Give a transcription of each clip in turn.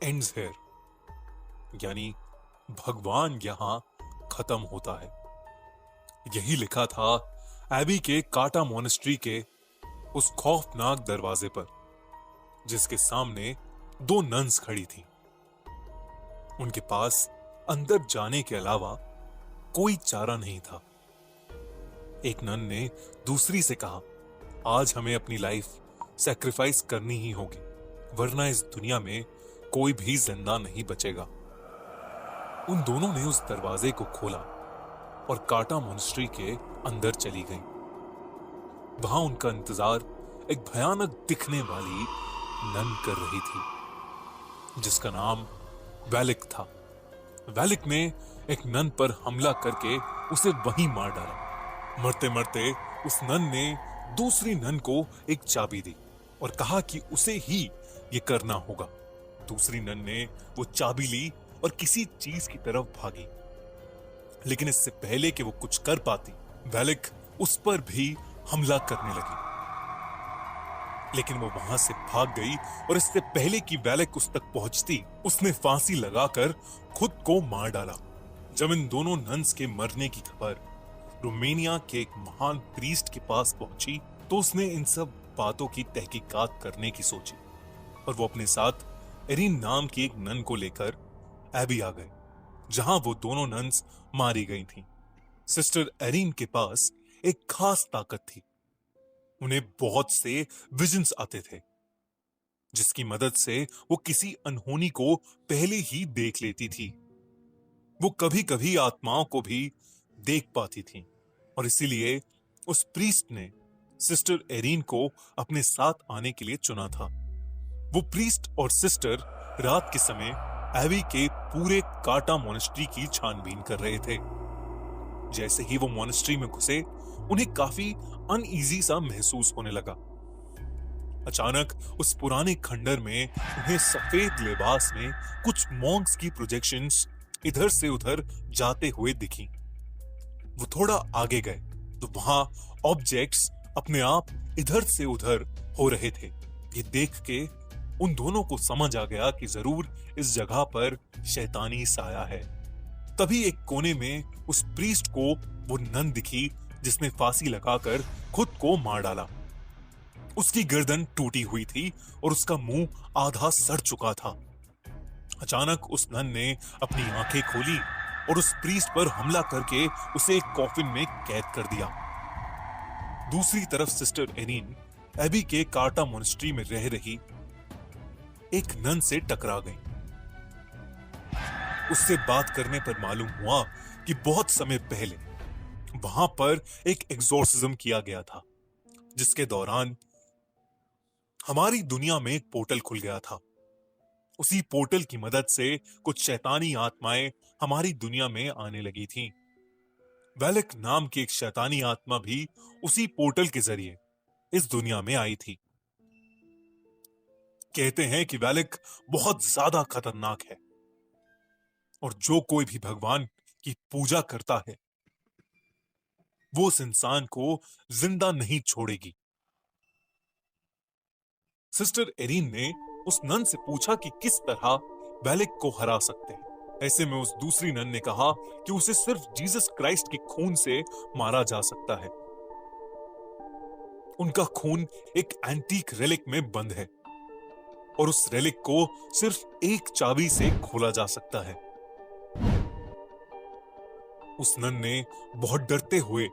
Ends here, यानी भगवान यहां खत्म होता है। यही लिखा था एबी के काटा मोनेस्ट्री के उस खौफनाक दरवाजे पर, जिसके सामने दो नन्स खड़ी थीं। उनके पास अंदर जाने के अलावा कोई चारा नहीं था। एक नन ने दूसरी से कहा, आज हमें अपनी लाइफ सैक्रिफाइस करनी ही होगी, वरना इस दुनिया में कोई भी जिंदा नहीं बचेगा। उन दोनों ने उस दरवाजे को खोला और काटा मोनेस्ट्री के अंदर चली गईं। वहां उनका इंतजार एक भयानक दिखने वाली नन कर रही थी, जिसका नाम वैलिक था। वैलिक ने एक नन पर हमला करके उसे वहीं मार डाला। मरते मरते उस नन ने दूसरी नन को एक चाबी दी और कहा कि उसे ही ये करना होगा। दूसरी नन ने वो चाबी ली और किसी चीज की तरफ भागी, लेकिन इससे पहले कि वो कुछ कर पाती, वैलिक उस पर भी हमला करने लगी। लेकिन वो वहां से भाग गई और इससे पहले कि वैलिक उस तक पहुंचती, उसने फांसी लगाकर खुद को मार डाला। जब इन दोनों नन्स के मरने की खबर रोमानिया के एक महान प्रीस्ट के पास पहुंची, तो उसने इन सब बातों की तहकीकात करने की सोची और वो अपने साथ एरिन नाम की एक नन को लेकर एबी आ गए, जहां वो दोनों नन्स मारी गई थीं। सिस्टर एरिन के पास एक खास ताकत थी। उन्हें बहुत से विजन्स आते थे, जिसकी मदद से वो किसी अनहोनी को पहले ही देख लेती थी। वो कभी कभी आत्माओं को भी देख पाती थी और इसीलिए उस प्रीस्ट ने सिस्टर एरिन को अपने साथ आने के लिए चुना था। वो प्रीस्ट और सिस्टर रात के समय एबी के पूरे काटा मोनेस्ट्री की छानबीन कर रहे थे। जैसे ही वो मोनेस्ट्री में घुसे, उन्हें काफी अनईजी सा महसूस होने लगा। अचानक उस पुराने खंडर में उन्हें सफेद लिबास में कुछ मॉन्क्स की प्रोजेक्शंस इधर से उधर जाते हुए दिखी। वो थोड़ा आगे गए तो वहां ऑब्जेक्ट्स अपने आप इधर से उधर हो रहे थे। ये देख के उन दोनों को समझ आ गया कि जरूर इस जगह पर शैतानी साया है। तभी एक कोने में उस प्रीस्ट को वो नन दिखी जिसने फांसी लगाकर खुद को मार डाला। उसकी गर्दन टूटी हुई थी और उसका मुंह आधा सड़ चुका था। अचानक उस नन ने अपनी आंखें खोली और उस प्रीस्ट पर हमला करके उसे एक कॉफिन में कैद कर दिया। दूसरी तरफ सिस्टर एरिन एबी के काटा मोनेस्ट्री में रह रही एक नन से टकरा गई। उससे बात करने पर मालूम हुआ कि बहुत समय पहले वहां पर एक एग्जॉर्सिज्म किया गया था, जिसके दौरान हमारी दुनिया में एक पोर्टल खुल गया था। उसी पोर्टल की मदद से कुछ शैतानी आत्माएं हमारी दुनिया में आने लगी थीं। वैलिक नाम की एक शैतानी आत्मा भी उसी पोर्टल के जरिए इस दुनिया में आई थी। कहते हैं कि वैलिक बहुत ज्यादा खतरनाक है और जो कोई भी भगवान की पूजा करता है, वो उस इंसान को जिंदा नहीं छोड़ेगी। सिस्टर एरिन ने उस नन से पूछा कि किस तरह वैलिक को हरा सकते हैं। ऐसे में उस दूसरी नन ने कहा कि उसे सिर्फ जीसस क्राइस्ट के खून से मारा जा सकता है। उनका खून एक एंटीक रेलिक में बंद है और उस रेलिक को सिर्फ एक चाबी से खोला जा सकता है। उस नन ने बहुत डरते हुए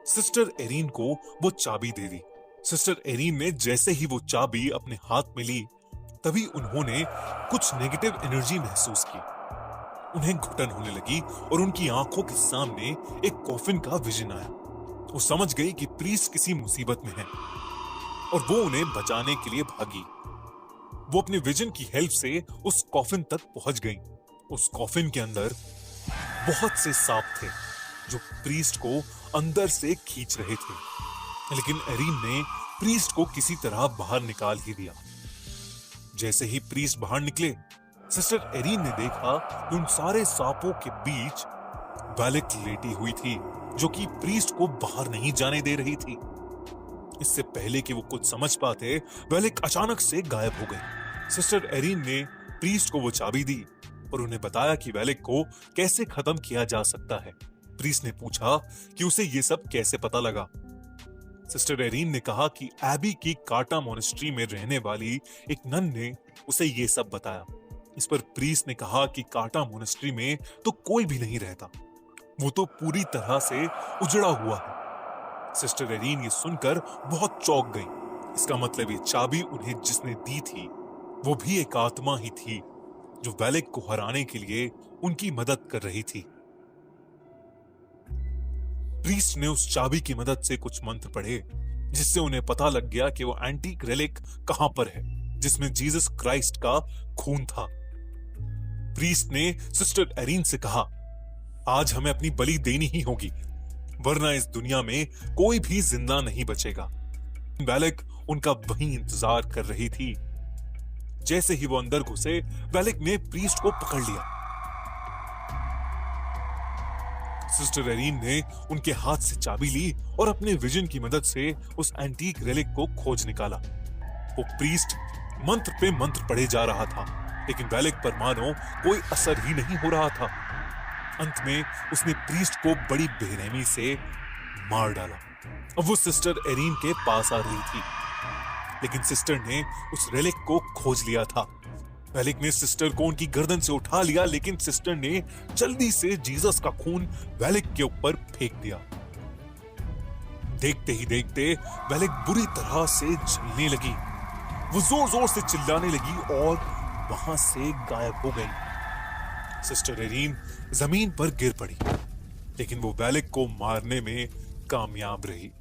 सिस्टर एरिन को वो चाबी दे दी। सिस्टर एरिन ने जैसे ही वो चाबी अपने हाथ में ली, तभी उन्होंने कुछ नेगेटिव एनर्जी महसूस की। उन्हें घुटन होने लगी और उनकी आंखों के सामने एक कॉफिन का विजन आया। वो समझ गई कि प्रीस्ट किसी मुसीबत में है और वो उन्हें बचाने के लिए भागी। वो अपने विजन की हेल्प से उस कॉफिन तक पहुंच गई। उस कॉफिन के अंदर बहुत से सांप थे जो प्रीस्ट को अंदर से खींच रहे थे, लेकिन एरिन ने प्रीस्ट को किसी तरह बाहर निकाल ही दिया। जैसे ही प्रीस्ट बाहर निकले, सिस्टर एरिन ने देखा कि उन सारे सांपों के बीच वैलिक लेटी हुई थी, जो कि प्रीस्ट को बाहर नहीं जाने दे रही थी। इससे पहले कि वो कुछ समझ पाते, वैलिक अचानक से गायब हो गई। सिस्टर एरीन ने प्रीस्ट को वो चाबी दी और उन्हें बताया कि वेलिक को कैसे खत्म किया जा सकता है। प्रीस्ट ने पूछा कि उसे ये सब कैसे पता लगा। सिस्टर एरीन ने कहा कि एबी की काटा मोनेस्ट्री में रहने वाली एक नन ने उसे ये सब बताया। इस पर प्रीस्ट ने कहा कि काटा मोनेस्ट्री में तो कोई भी नहीं रहता, वो तो पूरी तरह से उजड़ा हुआ है। सिस्टर एरीन ये सुनकर बहुत चौंक गई। इसका मतलब ये चाबी उन्हें जिसने दी थी वो भी एक आत्मा ही थी जो वेलिक को हराने के लिए उनकी मदद कर रही थी। प्रीस्ट ने उस चाबी की मदद से कुछ मंत्र पढ़े जिससे उन्हें पता लग गया कि वो एंटीक रेलिक कहां पर है जिसमें जीसस क्राइस्ट का खून था। प्रीस्ट ने सिस्टर एरीन से कहा, आज हमें अपनी बलि देनी ही होगी वरना इस दुनिया में कोई भी जिंदा नहीं बचेगा। वेलिक उनका वहीं इंतजार कर रही थी। जैसे ही वो अंदर घुसे वेलिक ने प्रीस्ट को पकड़ लिया। सिस्टर एरीन ने उनके हाथ से चाबी ली और अपने विजन की मदद से उस एंटीक रेलिक को खोज निकाला। वो प्रीस्ट मंत्र पे मंत्र पढ़े जा रहा था लेकिन वेलिक पर मानो कोई असर ही नहीं हो रहा था। अंत में उसने प्रीस्ट को बड़ी बेरहमी से मार डाला। अब वो सिस्टर एरीन के पास आ रही थी लेकिन सिस्टर ने उस रेलिक को खोज लिया था। वेलिक ने सिस्टर को उनकी गर्दन से उठा लिया लेकिन सिस्टर ने जल्दी से जीसस का खून वेलिक के ऊपर फेंक दिया। देखते ही देखते वेलिक बुरी तरह से जलने लगी। वो जोर जोर से चिल्लाने लगी और वहां से गायब हो गई। सिस्टर एरीन जमीन पर गिर पड़ी लेकिन वो वेलिक को मारने में कामयाब रही।